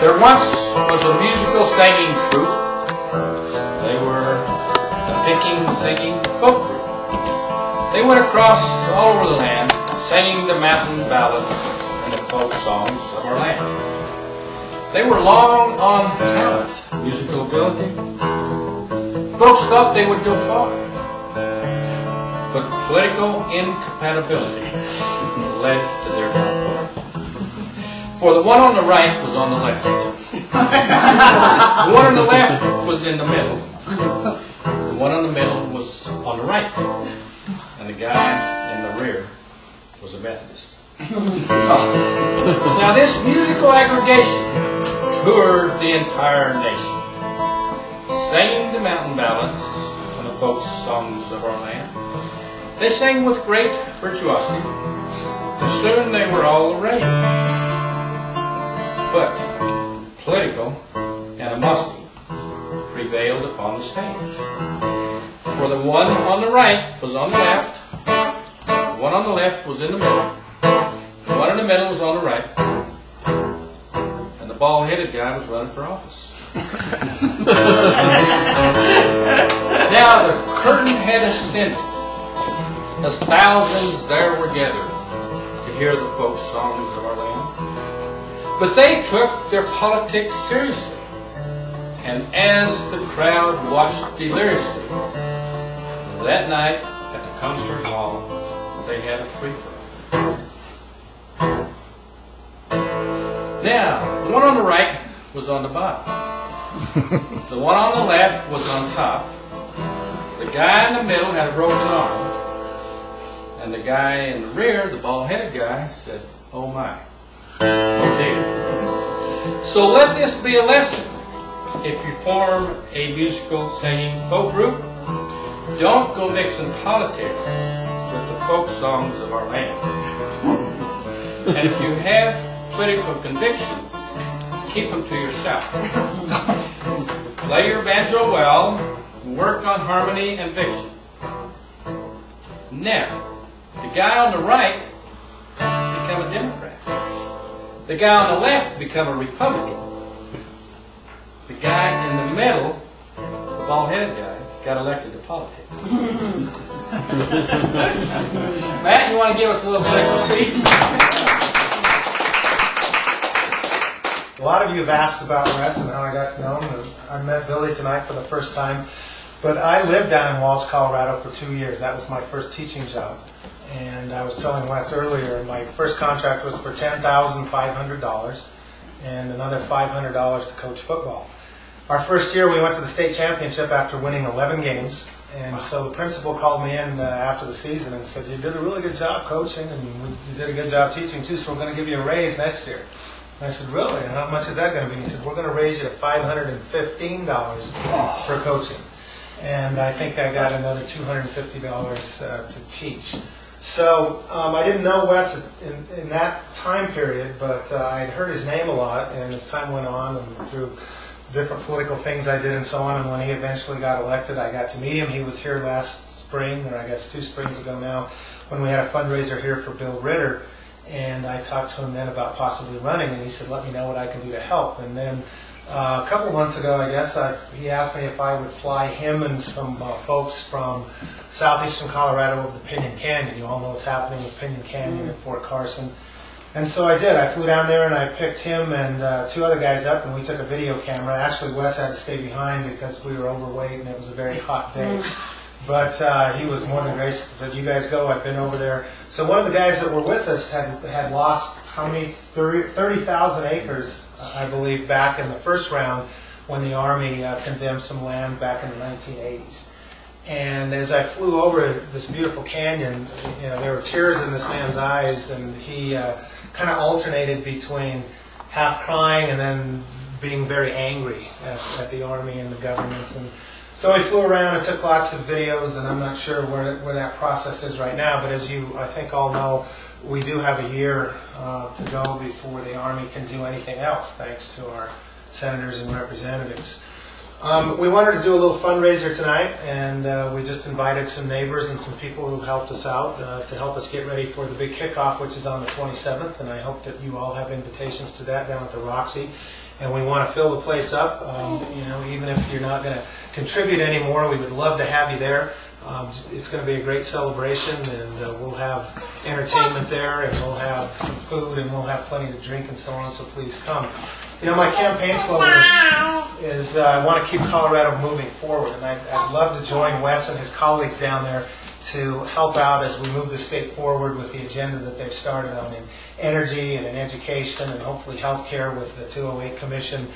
There once was a musical singing troupe. They were a picking, singing folk group. They went across all over the land, singing the mountain ballads and the folk songs of our land. They were long on talent, musical ability. Folks thought they would go far, but political incompatibility led to their downfall. For the one on the right was on the left. The one on the left was in the middle. The one on the middle was on the right. And the guy in the rear was a Methodist. Now this musical aggregation toured the entire nation, singing the mountain ballads and the folk songs of our land. They sang with great virtuosity, and soon they were all the rage. But political animosity prevailed upon the stage. For the one on the right was on the left, the one on the left was in the middle, the one in the middle was on the right, and the bald-headed guy was running for office. Now the curtain had ascended, as thousands there were gathered to hear the folk songs of our land. But they took their politics seriously, and as the crowd watched deliriously, that night at the concert hall, they had a free-for-all. Now, the one on the right was on the bottom. The one on the left was on top. The guy in the middle had a broken arm. And the guy in the rear, the bald-headed guy, said, "Oh my, oh dear." So let this be a lesson. If you form a musical singing folk group, don't go mixing politics with the folk songs of our land. And if you have political convictions, keep them to yourself. Play your banjo well, and work on harmony and diction. Now, the guy on the right become a Democrat. The guy on the left become a Republican. The guy in the middle, the bald-headed guy, got elected to politics. Matt, you want to give us a little political speech? A lot of you have asked about Wes and how I got to know him. I met Billy tonight for the first time. But I lived down in Walsh, Colorado for 2 years. That was my first teaching job. And I was telling Wes earlier, my first contract was for $10,500 and another $500 to coach football. Our first year we went to the state championship after winning 11 games. And so the principal called me in after the season and said, "You did a really good job coaching and you did a good job teaching too, so we're going to give you a raise next year." And I said, "Really? And how much is that going to be?" He said, "We're going to raise you to $515 for coaching." And I think I got another $250 to teach. So I didn't know Wes in that time period, but I'd heard his name a lot, and as time went on and through different political things I did and so on, and when he eventually got elected, I got to meet him. He was here last spring, or I guess 2 springs ago now, when we had a fundraiser here for Bill Ritter, and I talked to him then about possibly running, and he said, "Let me know what I can do to help." And then a couple of months ago, I guess, he asked me if I would fly him and some folks from southeastern Colorado over the Pinyon Canyon. You all know what's happening with Pinyon Canyon at Fort Carson. And so I did. I flew down there and I picked him and 2 other guys up, and we took a video camera. Actually, Wes had to stay behind because we were overweight and it was a very hot day. But he was more than gracious and said, "You guys go, I've been over there." So one of the guys that were with us had lost, how many, 30,000 acres, I believe, back in the first round when the Army condemned some land back in the 1980s. And as I flew over this beautiful canyon, you know, there were tears in this man's eyes, and he kind of alternated between half crying and then being very angry at the Army and the government. And so we flew around and took lots of videos, and I'm not sure where that process is right now, but as you, I think, all know, we do have a year to go before the Army can do anything else, thanks to our senators and representatives. We wanted to do a little fundraiser tonight, and we just invited some neighbors and some people who helped us out to help us get ready for the big kickoff, which is on the 27th, and I hope that you all have invitations to that down at the Roxy. And we want to fill the place up. You know, even if you're not going to contribute anymore, we would love to have you there. It's going to be a great celebration, and we'll have entertainment there, and we'll have some food, and we'll have plenty to drink and so on, so please come. You know, my campaign slogan is I want to keep Colorado moving forward, and I'd love to join Wes and his colleagues down there to help out as we move the state forward with the agenda that they've started on in energy and in education and hopefully healthcare with the 208 Commission,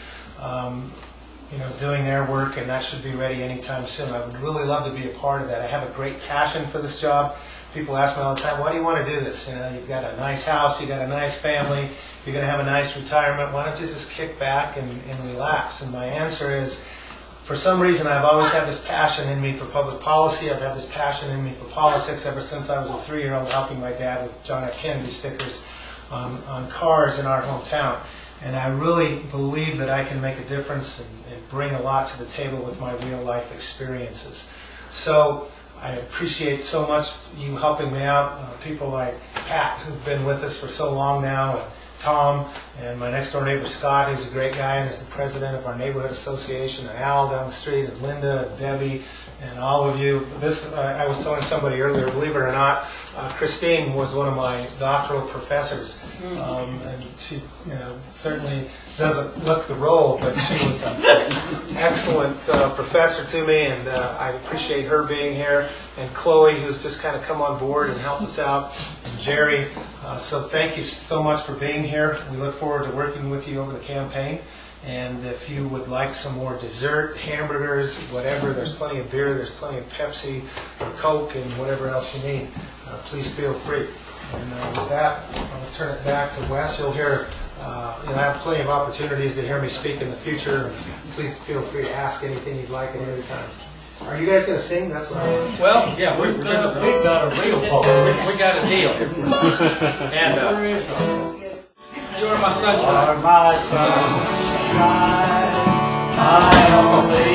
you know, doing their work, and that should be ready anytime soon. I would really love to be a part of that. I have a great passion for this job. People ask me all the time, why do you want to do this? You know, you've got a nice house, you've got a nice family, you're going to have a nice retirement. Why don't you just kick back and relax? And my answer is, for some reason, I've always had this passion in me for public policy. I've had this passion in me for politics ever since I was a 3-year-old helping my dad with John F. Kennedy stickers on cars in our hometown. And I really believe that I can make a difference and bring a lot to the table with my real-life experiences. So I appreciate so much you helping me out. People like Pat, who've been with us for so long now, and Tom, and my next-door neighbor Scott, who's a great guy and is the president of our neighborhood association, and Al down the street, and Linda, and Debbie, and all of you. This, I was telling somebody earlier, believe it or not, Christine was one of my doctoral professors, and she, you know, certainly doesn't look the role, but she was an excellent professor to me, and I appreciate her being here, and Chloe, who's just kind of come on board and helped us out, and Jerry. So thank you so much for being here. We look forward to working with you over the campaign. And if you would like some more dessert, hamburgers, whatever, there's plenty of beer, there's plenty of Pepsi, or Coke, and whatever else you need, please feel free. And with that, I'll turn it back to Wes. You'll have plenty of opportunities to hear me speak in the future. Please feel free to ask anything you'd like at any time. Are you guys going to sing? That's what I want. Well, yeah, we've got a real poem. We got a deal. And you are my sunshine. You are my sunshine. I only